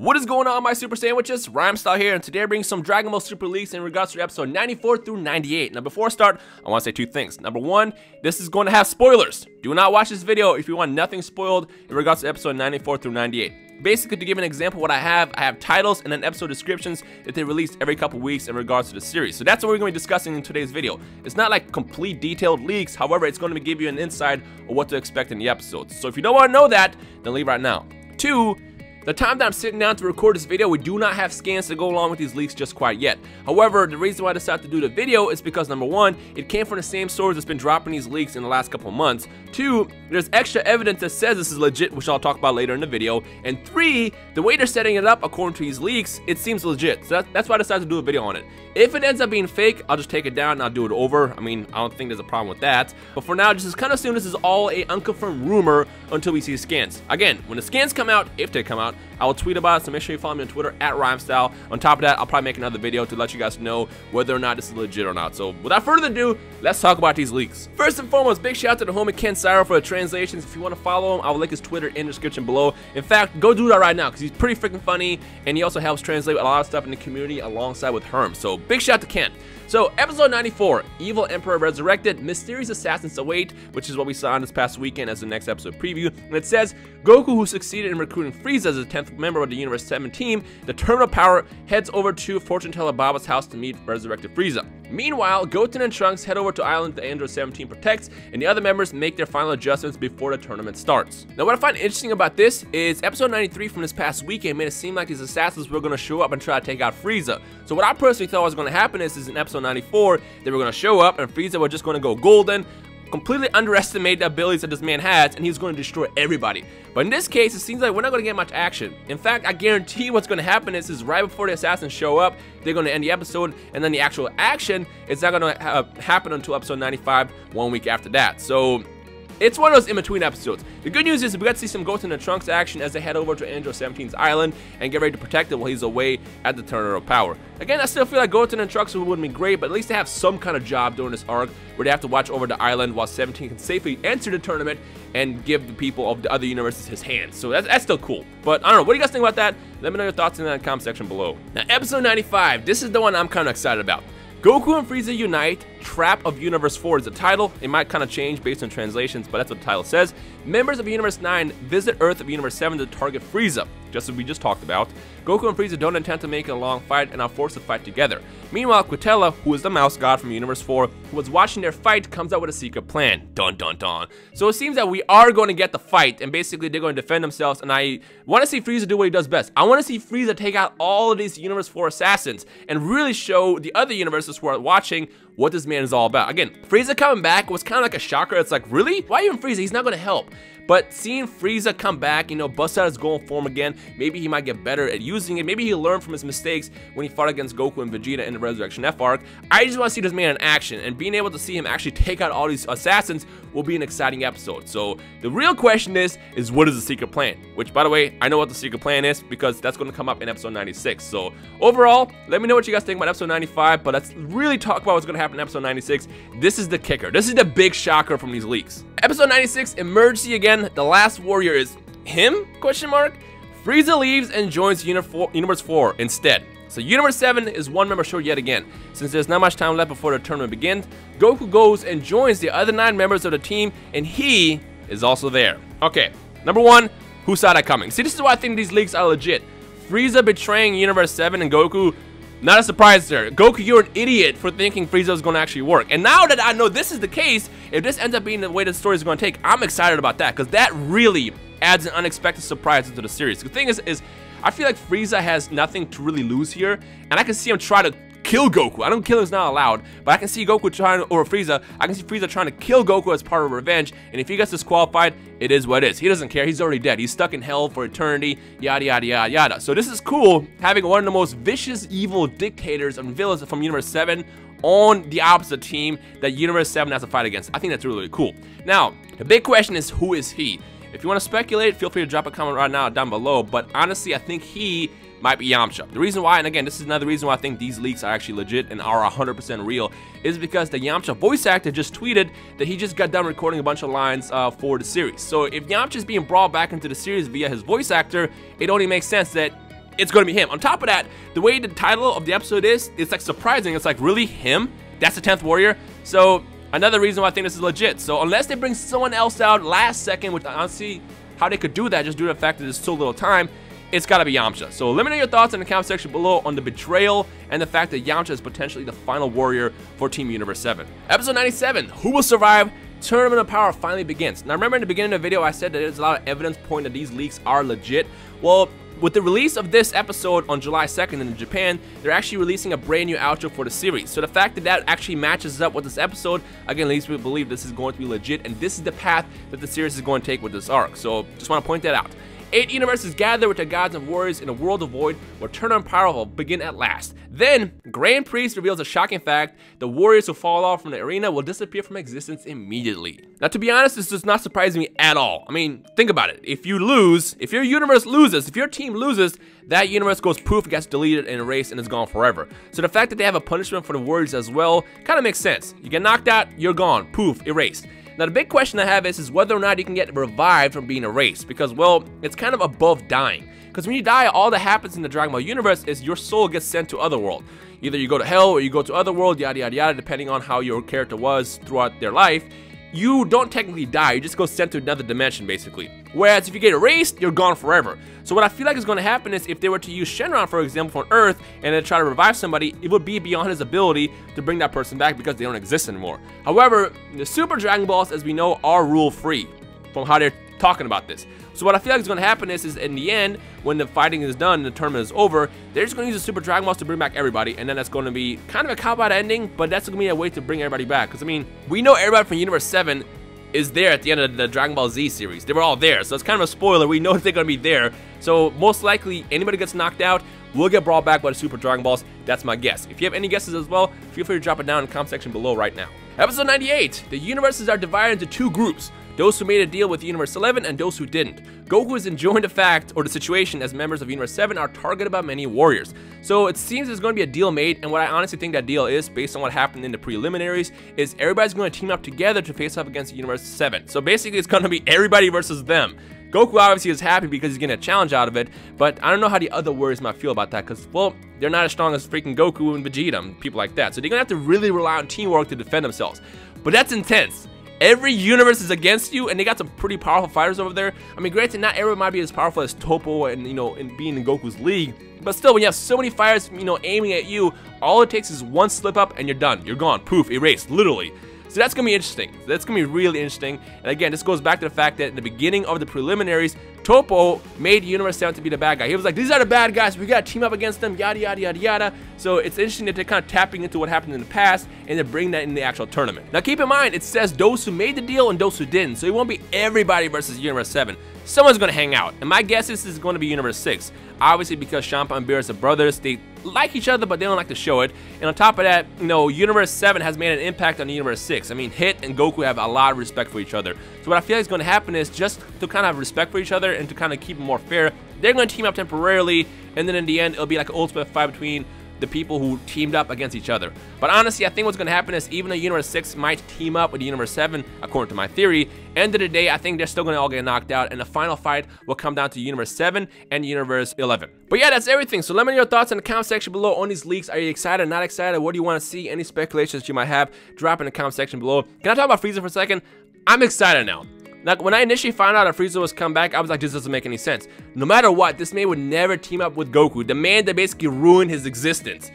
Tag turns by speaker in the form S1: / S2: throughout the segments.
S1: What is going on, my super sandwiches? Rhymestyle here, and today I bring some Dragon Ball Super leaks in regards to episode 94 through 98. Now, before I start, I want to say two things. Number one, this is going to have spoilers. Do not watch this video if you want nothing spoiled in regards to episode 94 through 98. Basically, to give an example of what I have titles and then episode descriptions that they release every couple weeks in regards to the series. So that's what we're going to be discussing in today's video. It's not like complete detailed leaks, however, it's going to give you an insight of what to expect in the episodes. So if you don't want to know that, then leave right now. Two, the time that I'm sitting down to record this video, we do not have scans to go along with these leaks just quite yet. However, the reason why I decided to do the video is because number one, it came from the same source that's been dropping these leaks in the last couple of months. Two, there's extra evidence that says this is legit, which I'll talk about later in the video. And three, the way they're setting it up according to these leaks, it seems legit. So that's why I decided to do a video on it. If it ends up being fake, I'll just take it down and I'll do it over. I mean, I don't think there's a problem with that. But for now, just kind of assume this is all a unconfirmed rumor until we see scans. Again, when the scans come out, if they come out, I will tweet about it, so make sure you follow me on Twitter at Rhymestyle. On top of that, I'll probably make another video to let you guys know whether or not this is legit or not. So without further ado, let's talk about these leaks. First and foremost, big shout out to the homie Ken Syro for the translations. If you want to follow him, I will link his Twitter in the description below. In fact, go do that right now because he's pretty freaking funny, and he also helps translate a lot of stuff in the community alongside with Herm. So big shout out to Ken. So, episode 94, Evil Emperor Resurrected, Mysterious Assassins Await, which is what we saw on this past weekend as the next episode preview. And it says, Goku, who succeeded in recruiting Freeza as the 10th member of the Universe 7 team, the Terminal Power, heads over to Fortune Teller Baba's house to meet resurrected Freeza. Meanwhile, Goten and Trunks head over to Island the Android 17 protects, and the other members make their final adjustments before the tournament starts. Now, what I find interesting about this is episode 93 from this past weekend made it seem like these assassins were going to show up and try to take out Freeza. So what I personally thought was going to happen is in episode 94, they were going to show up and Freeza was just going to go golden, completely underestimate the abilities that this man has, and he's going to destroy everybody. But in this case, it seems like we're not going to get much action. In fact, I guarantee what's going to happen is right before the assassins show up, they're going to end the episode, and then the actual action is not going to happen until episode 95, 1 week after that. So it's one of those in-between episodes. The good news is we got to see some Goten and Trunks action as they head over to Android 17's island and get ready to protect him while he's away at the Terminal Power. Again, I still feel like Goten and Trunks would be great, but at least they have some kind of job during this arc where they have to watch over the island while 17 can safely enter the tournament and give the people of the other universes his hands. So that's still cool. But I don't know, what do you guys think about that? Let me know your thoughts in the comment section below. Now, episode 95, this is the one I'm kind of excited about. Goku and Freeza unite. Trap of Universe 4 is the title. It might kind of change based on translations, but that's what the title says. Members of Universe 9 visit Earth of Universe 7 to target Freeza, just as we just talked about. Goku and Freeza don't intend to make a long fight and are forced to fight together. Meanwhile, Quitella, who is the mouse god from Universe 4, who was watching their fight, comes out with a secret plan. Dun dun dun. So it seems that we are going to get the fight, and basically they're going to defend themselves, and I want to see Freeza do what he does best. I want to see Freeza take out all of these Universe 4 assassins and really show the other universes who are watching what this man is all about. Again, Freeza coming back was kind of like a shocker. It's like, really? Why even Freeza? He's not going to help. But seeing Freeza come back, you know, bust out his golden form again, maybe he might get better at using it. Maybe he'll learn from his mistakes when he fought against Goku and Vegeta in the Resurrection F arc. I just want to see this man in action, and being able to see him actually take out all these assassins will be an exciting episode. So the real question is what is the secret plan? Which, by the way, I know what the secret plan is because that's going to come up in episode 96. So overall, let me know what you guys think about episode 95, but let's really talk about what's going to happen in episode 96. This is the kicker. This is the big shocker from these leaks. Episode 96, Emergency again. The last warrior is him? Question mark. Freeza leaves and joins Universe 4 instead. So Universe 7 is one member short yet again. Since there's not much time left before the tournament begins, Goku goes and joins the other 9 members of the team, and he is also there. Okay, number one, who saw that coming? See, this is why I think these leaks are legit. Freeza betraying Universe 7 and Goku, not a surprise there. Goku, you're an idiot for thinking Freeza is going to actually work. And now that I know this is the case, if this ends up being the way the story is going to take, I'm excited about that because that really adds an unexpected surprise into the series. The thing is I feel like Freeza has nothing to really lose here, and I can see him try to kill Goku. I don't kill is not allowed, but I can see Goku trying, or Freeza, I can see Freeza trying to kill Goku as part of revenge, and if he gets disqualified, it is what it is. He doesn't care. He's already dead. He's stuck in hell for eternity, yada, yada, yada, yada. So this is cool, having one of the most vicious, evil dictators and villains from Universe 7 on the opposite team that Universe 7 has to fight against. I think that's really, really cool. Now, the big question is, who is he? If you want to speculate, feel free to drop a comment right now down below, but honestly, I think he might be Yamcha. The reason why, and again, this is another reason why I think these leaks are actually legit and are 100% real, is because the Yamcha voice actor just tweeted that he just got done recording a bunch of lines for the series. So if Yamcha is being brought back into the series via his voice actor, it only makes sense that it's gonna be him. On top of that, the way the title of the episode is, it's like surprising. It's like, really, him? That's the 10th warrior? So another reason why I think this is legit. So unless they bring someone else out last second, which I don't see how they could do that just due to the fact that there's so little time, it's gotta be Yamcha. So let me know your thoughts in the comment section below on the betrayal and the fact that Yamcha is potentially the final warrior for Team Universe 7. Episode 97, who will survive? Tournament of Power finally begins. Now remember in the beginning of the video I said that there's a lot of evidence pointing that these leaks are legit. Well, with the release of this episode on July 2nd in Japan, they're actually releasing a brand new outro for the series. So the fact that that actually matches up with this episode, again, leads me to believe this is going to be legit, and this is the path that the series is going to take with this arc. So just want to point that out. 8 universes gather with the gods and warriors in a world of void where Tournament of Power will begin at last. Then, Grand Priest reveals a shocking fact: the warriors who fall off from the arena will disappear from existence immediately. Now, to be honest, this does not surprise me at all. I mean, think about it. If you lose, if your universe loses, if your team loses, that universe goes poof, gets deleted and erased, and is gone forever. So the fact that they have a punishment for the warriors as well kind of makes sense. You get knocked out, you're gone, poof, erased. Now the big question I have is whether or not you can get revived from being erased, because, well, it's kind of above dying. Because when you die, all that happens in the Dragon Ball universe is your soul gets sent to Otherworld. Either you go to hell or you go to Otherworld, yada yada yada, depending on how your character was throughout their life. You don't technically die, you just go sent to another dimension basically. Whereas if you get erased, you're gone forever. So what I feel like is going to happen is if they were to use Shenron, for example, on Earth, and then try to revive somebody, it would be beyond his ability to bring that person back because they don't exist anymore. However, the Super Dragon Balls, as we know, are rule-free from how they're talking about this. So what I feel like is going to happen is in the end, when the fighting is done and the tournament is over, they're just going to use the Super Dragon Balls to bring back everybody, and then that's going to be kind of a cop-out ending, but that's going to be a way to bring everybody back. Because, I mean, we know everybody from Universe 7 is there at the end of the Dragon Ball Z series. They were all there, so it's kind of a spoiler. We know they're going to be there. So most likely, anybody gets knocked out will get brought back by the Super Dragon Balls. That's my guess. If you have any guesses as well, feel free to drop it down in the comment section below right now. Episode 98. The universes are divided into 2 groups. Those who made a deal with Universe 11 and those who didn't. Goku is enjoying the fact or the situation as members of Universe 7 are targeted by many warriors. So it seems there's going to be a deal made, and what I honestly think that deal is, based on what happened in the preliminaries, is everybody's going to team up together to face off against Universe 7. So basically it's going to be everybody versus them. Goku obviously is happy because he's getting a challenge out of it, but I don't know how the other warriors might feel about that because, well, they're not as strong as freaking Goku and Vegeta and people like that. So they're going to have to really rely on teamwork to defend themselves. But that's intense. Every universe is against you, and they got some pretty powerful fighters over there. I mean, granted, not everyone might be as powerful as Topo and, you know, and being in Goku's league, but still, when you have so many fighters, you know, aiming at you, all it takes is one slip up and you're done. You're gone. Poof, erased, literally. So that's going to be interesting. That's going to be really interesting. And again, this goes back to the fact that in the beginning of the preliminaries, Topo made Universe 7 to be the bad guy. He was like, these are the bad guys. We got to team up against them, yada, yada, yada, yada. So it's interesting that they're kind of tapping into what happened in the past and they're bringing that in the actual tournament. Now, keep in mind, it says those who made the deal and those who didn't. So it won't be everybody versus Universe 7. Someone's going to hang out. And my guess is this is going to be Universe 6. Obviously, because Champa and Beerus are brothers, they like each other, but they don't like to show it. And on top of that, you know, Universe 7 has made an impact on Universe 6. I mean, Hit and Goku have a lot of respect for each other. So what I feel like is going to happen is just to kind of have respect for each other and to kind of keep it more fair, they're going to team up temporarily, and then in the end, it'll be like an ultimate fight between the people who teamed up against each other. But honestly, I think what's going to happen is even though Universe 6 might team up with Universe 7, according to my theory, end of the day, I think they're still going to all get knocked out, and the final fight will come down to Universe 7 and Universe 11. But yeah, that's everything. So let me know your thoughts in the comment section below on these leaks. Are you excited, not excited? What do you want to see? Any speculations you might have, drop in the comment section below. Can I talk about Freeza for a second? I'm excited now. Like, when I initially found out that Freeza was come back, I was like, this doesn't make any sense. No matter what, this man would never team up with Goku, the man that basically ruined his existence.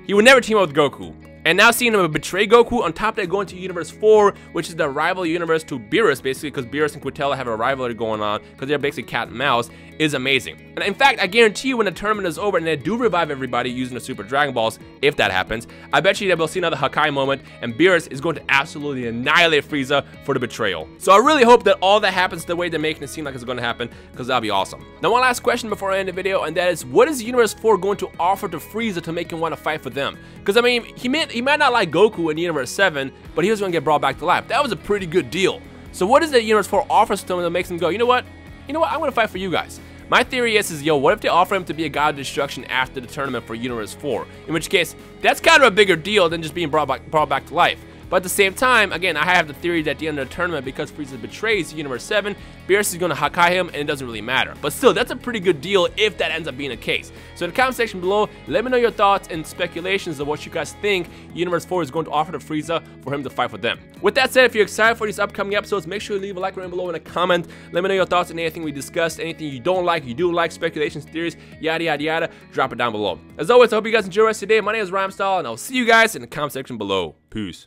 S1: He would never team up with Goku. And now seeing him betray Goku, on top of that going to Universe 4, which is the rival universe to Beerus, basically, because Beerus and Quintella have a rivalry going on, because they're basically cat and mouse, is amazing. And in fact, I guarantee you when the tournament is over and they do revive everybody using the Super Dragon Balls, if that happens, I bet you that we'll see another Hakai moment, and Beerus is going to absolutely annihilate Frieza for the betrayal. So I really hope that all that happens the way they're making it seem like it's going to happen, because that'll be awesome. Now, one last question before I end the video, and that is, what is Universe 4 going to offer to Frieza to make him want to fight for them? Because, I mean, he might not like Goku in Universe 7, but he was going to get brought back to life. That was a pretty good deal. So what is that Universe 4 offers to him that makes him go, you know what? I'm going to fight for you guys. My theory is yo, what if they offer him to be a god of destruction after the tournament for Universe 4? In which case, that's kind of a bigger deal than just being brought back to life. But at the same time, again, I have the theory that at the end of the tournament, because Freeza betrays Universe 7, Beerus is going to Hakai him, and it doesn't really matter. But still, that's a pretty good deal if that ends up being the case. So in the comment section below, let me know your thoughts and speculations of what you guys think Universe 4 is going to offer to Freeza for him to fight with them. With that said, if you're excited for these upcoming episodes, make sure you leave a like right below in a comment. Let me know your thoughts on anything we discussed, anything you don't like, you do like, speculations, theories, yada yada yada. Drop it down below. As always, I hope you guys enjoy the rest of the day. My name is Rhymestyle, and I'll see you guys in the comment section below. Peace.